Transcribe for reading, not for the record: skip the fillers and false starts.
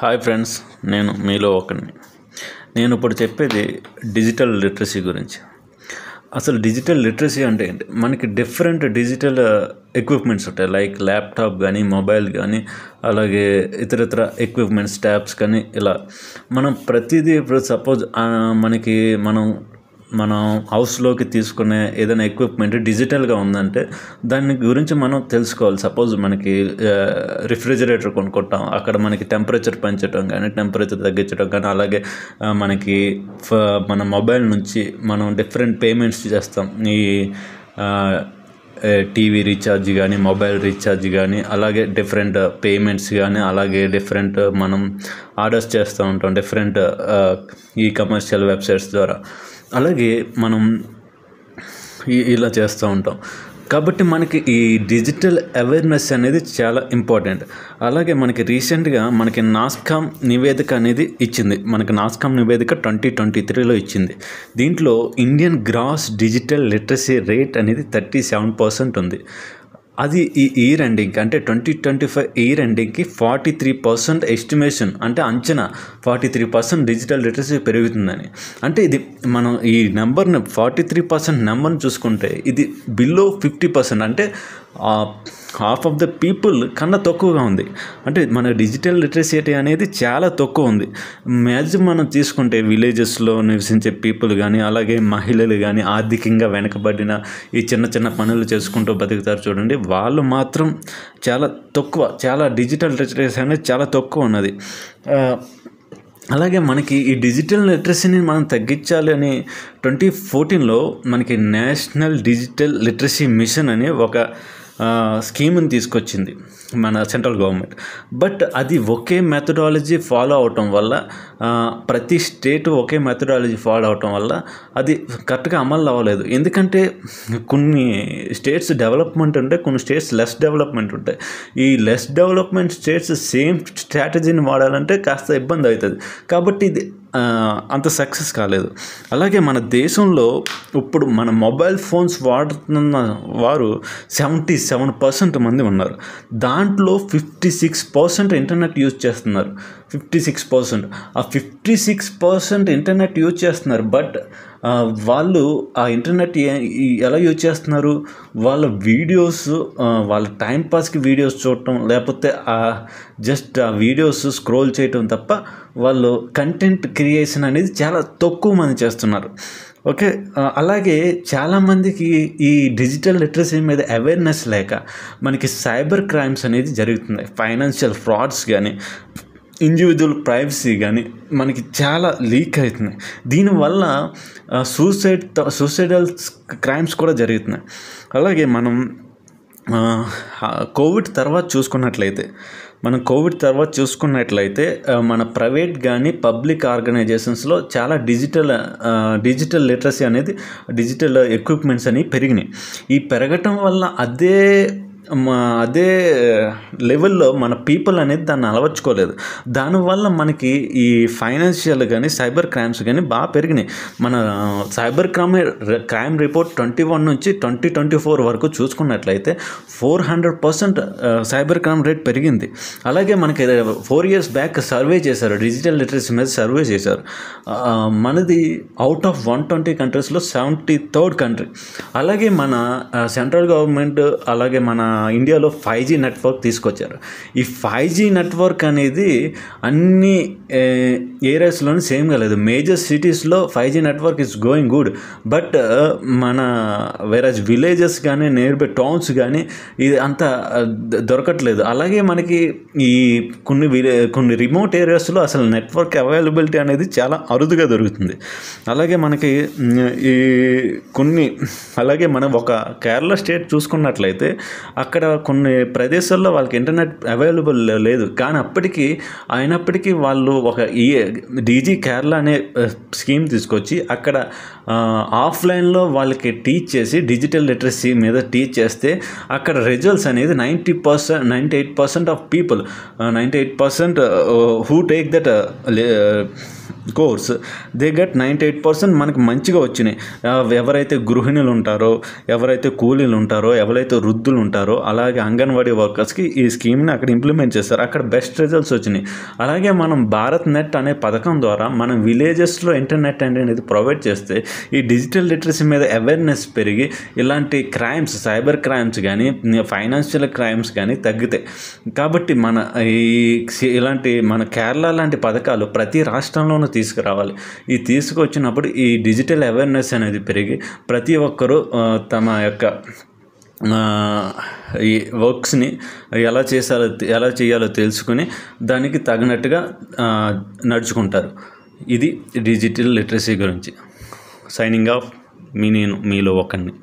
Hi friends, నేను మీలో ఒకరిని. నేను ఇప్పుడు చెప్పేది డిజిటల్ లిటరసీ గురించి. అసలు డిజిటల్ లిటరసీ అంటే ఏంటి? మనకి డిఫరెంట్ డిజిటల్ ఎక్విప్మెంట్స్ ఉంటాయి, లైక్ ల్యాప్టాప్ కానీ, మొబైల్ కానీ, అలాగే ఇతర ఎక్విప్మెంట్స్, ట్యాబ్స్ కానీ. ఇలా మనం ప్రతిదీ ఇప్పుడు సపోజ్ మనం హౌస్లోకి తీసుకునే ఏదైనా ఎక్విప్మెంట్ డిజిటల్గా ఉందంటే దాని గురించి మనం తెలుసుకోవాలి. సపోజ్ మనకి రిఫ్రిజిరేటర్ కొనుక్కుంటాం, అక్కడ మనకి టెంపరేచర్ పెంచడం కానీ, టెంపరేచర్ తగ్గించడం కానీ, అలాగే మనకి మన మొబైల్ నుంచి మనం డిఫరెంట్ పేమెంట్స్ చేస్తాం. ఈ టీవీ రీఛార్జ్ కానీ, మొబైల్ రీఛార్జ్ కానీ, అలాగే డిఫరెంట్ పేమెంట్స్ కానీ, అలాగే డిఫరెంట్ మనం ఆర్డర్స్ చేస్తూ ఉంటాం డిఫరెంట్ ఈ కమర్షియల్ వెబ్సైట్స్ ద్వారా. అలాగే మనం ఇలా చేస్తూ ఉంటాం. కాబట్టి మనకి ఈ డిజిటల్ అవేర్నెస్ అనేది చాలా ఇంపార్టెంట్. అలాగే మనకి రీసెంట్గా మనకి నాస్కామ్ నివేదిక అనేది ఇచ్చింది. మనకి నాస్కామ్ నివేదిక 2023లో ఇచ్చింది. దీంట్లో Indian gross digital literacy rate అనేది 37% ఉంది. అది ఈ ఇయర్ ఎండింగ్కి, అంటే 2025 ఇయర్ ఎండింగ్కి 43% ఎస్టిమేషన్, అంటే అంచనా 43% డిజిటల్ లిటరసీ పెరుగుతుందని. అంటే ఇది మనం ఈ నెంబర్ని 43% నెంబర్ని చూసుకుంటే ఇది బిలో 50%, అంటే హాఫ్ ఆఫ్ ద పీపుల్ కన్నా తక్కువగా ఉంది. అంటే మన డిజిటల్ లిటరసీ అనేది చాలా తక్కువ ఉంది. మ్యాక్సిమం మనం తీసుకుంటే విలేజెస్లో నివసించే పీపుల్ కానీ, అలాగే మహిళలు కానీ, ఆర్థికంగా వెనకబడిన ఈ చిన్న పనులు చేసుకుంటూ బతుకుతారు చూడండి, వాళ్ళు మాత్రం చాలా డిజిటల్ లిటరసీ అనేది చాలా తక్కువ ఉన్నది. అలాగే మనకి ఈ డిజిటల్ లిటరసీని మనం తగ్గించాలి అని 2014లో మనకి నేషనల్ డిజిటల్ లిటరసీ మిషన్ అని ఒక స్కీమ్ని తీసుకొచ్చింది మన సెంట్రల్ గవర్నమెంట్. బట్ అది ఒకే మెథడాలజీ ఫాలో అవటం వల్ల, ప్రతి స్టేట్ ఒకే మెథడాలజీ ఫాలో అవటం వల్ల అది కరెక్ట్గా అమలు అవ్వలేదు. ఎందుకంటే కొన్ని స్టేట్స్ డెవలప్మెంట్ ఉంటాయి, కొన్ని స్టేట్స్ లెస్ డెవలప్మెంట్ ఉంటాయి. ఈ లెస్ డెవలప్మెంట్ స్టేట్స్ సేమ్ స్ట్రాటజీని వాడాలంటే కాస్త ఇబ్బంది అవుతుంది. కాబట్టి ఇది అంత సక్సెస్ కాలేదు. అలాగే మన దేశంలో ఇప్పుడు మన మొబైల్ ఫోన్స్ వాడుతున్న వారు 77% మంది ఉన్నారు. దాంట్లో 56% ఇంటర్నెట్ యూజ్ చేస్తున్నారు. 56%. ఆ 56% ఇంటర్నెట్ యూజ్ చేస్తున్నారు. బట్ వాళ్ళు ఆ ఇంటర్నెట్ ఎలా యూజ్ చేస్తున్నారు? వాళ్ళ వీడియోస్, వాళ్ళ టైంపాస్కి వీడియోస్ చూడటం, లేకపోతే జస్ట్ ఆ వీడియోస్ స్క్రోల్ చేయటం తప్ప వాళ్ళు కంటెంట్ క్రియేషన్ అనేది చాలా తక్కువ మంది చేస్తున్నారు. ఓకే. అలాగే చాలామందికి ఈ డిజిటల్ లిటరసీ మీద అవేర్నెస్ లేక మనకి సైబర్ క్రైమ్స్ అనేది జరుగుతున్నాయి. ఫైనాన్షియల్ ఫ్రాడ్స్ కానీ, ఇండివిజువల్ ప్రైవసీ కానీ మనకి చాలా లీక్ అవుతున్నాయి. దీనివల్ల సూసైడల్ క్రైమ్స్ కూడా జరుగుతున్నాయి. అలాగే మనం కోవిడ్ తర్వాత చూసుకున్నట్లయితే మన ప్రైవేట్ కానీ పబ్లిక్ ఆర్గనైజేషన్స్లో చాలా డిజిటల్ లిటరసీ అనేది, డిజిటల్ ఎక్విప్మెంట్స్ అనేవి పెరిగినాయి. ఈ పెరగటం వల్ల అదే లెవెల్లో మన పీపుల్ అనేది దాన్ని అలవర్చుకోలేదు. దానివల్ల మనకి ఈ ఫైనాన్షియల్ కానీ, సైబర్ క్రైమ్స్ కానీ బాగా పెరిగినాయి. మన సైబర్ క్రైమ్ రిపోర్ట్ 21 నుంచి 2024 వరకు చూసుకున్నట్లయితే 400% సైబర్ క్రైమ్ రేట్ పెరిగింది. అలాగే మనకి 4 years బ్యాక్ సర్వే చేశారు, డిజిటల్ లిటరసీ మీద సర్వే చేశారు. మనది అవుట్ ఆఫ్ 120 కంట్రీస్లో 73rd కంట్రీ. అలాగే మన సెంట్రల్ గవర్నమెంట్, అలాగే మన ఇండియాలో 5G నెట్వర్క్ తీసుకొచ్చారు. ఈ 5G నెట్వర్క్ అనేది అన్ని ఏరియాస్లోనూ సేమ్గా లేదు. మేజర్ సిటీస్లో 5G network is going good, but మన వేరేజ్ విలేజెస్ కానీ, నియర్ బై టౌన్స్ కానీ ఇది అంత దొరకట్లేదు. అలాగే మనకి ఈ కొన్ని రిమోట్ ఏరియాస్లో అసలు నెట్వర్క్ అవైలబిలిటీ అనేది చాలా అరుదుగా దొరుకుతుంది. అలాగే మనకి అలాగే మనం ఒక కేరళ స్టేట్ చూసుకున్నట్లయితే అక్కడ కొన్ని ప్రదేశాల్లో వాళ్ళకి ఇంటర్నెట్ అవైలబుల్ లేదు. కానీ అయినప్పటికీ వాళ్ళు ఒక డీజీ కేరళ అనే స్కీమ్ తీసుకొచ్చి అక్కడ ఆఫ్లైన్లో వాళ్ళకి టీచ్ చేసి, డిజిటల్ లిటరసీ మీద టీచ్ చేస్తే అక్కడ రిజల్ట్స్ అనేది 98% of people, 98% who take that course they get 98% మనకు మంచిగా వచ్చినాయి. ఎవరైతే గృహిణులు ఉంటారో, ఎవరైతే కూలీలు ఉంటారో, ఎవరైతే వృద్ధులు ఉంటారో, అలాగే అంగన్వాడీ వర్కర్స్కి ఈ స్కీమ్ని అక్కడ ఇంప్లిమెంట్ చేస్తారు. అక్కడ బెస్ట్ రిజల్ట్స్ వచ్చినాయి. అలాగే మనం భారత్ నెట్ అనే పథకం ద్వారా మనం విలేజెస్లో ఇంటర్నెట్ అనేది ప్రొవైడ్ చేస్తే ఈ డిజిటల్ లిటరసీ మీద అవేర్నెస్ పెరిగి ఇలాంటి క్రైమ్స్, సైబర్ క్రైమ్స్ కానీ, ఫైనాన్షియల్ క్రైమ్స్ కానీ తగ్గుతాయి. కాబట్టి ఇలాంటి మన కేరళ లాంటి పథకాలు ప్రతి రాష్ట్రంలోనూ తీసుకురావాలి. ఈ తీసుకొచ్చినప్పుడు ఈ డిజిటల్ అవేర్నెస్ అనేది పెరిగి ప్రతి ఒక్కరూ తమ యొక్క ఈ వర్క్స్ని ఎలా చేయాలో తెలుసుకుని దానికి తగినట్టుగా నడుచుకుంటారు. ఇది డిజిటల్ లిటరసీ గురించి. Signing off. నేను మీలో ఒకరిని.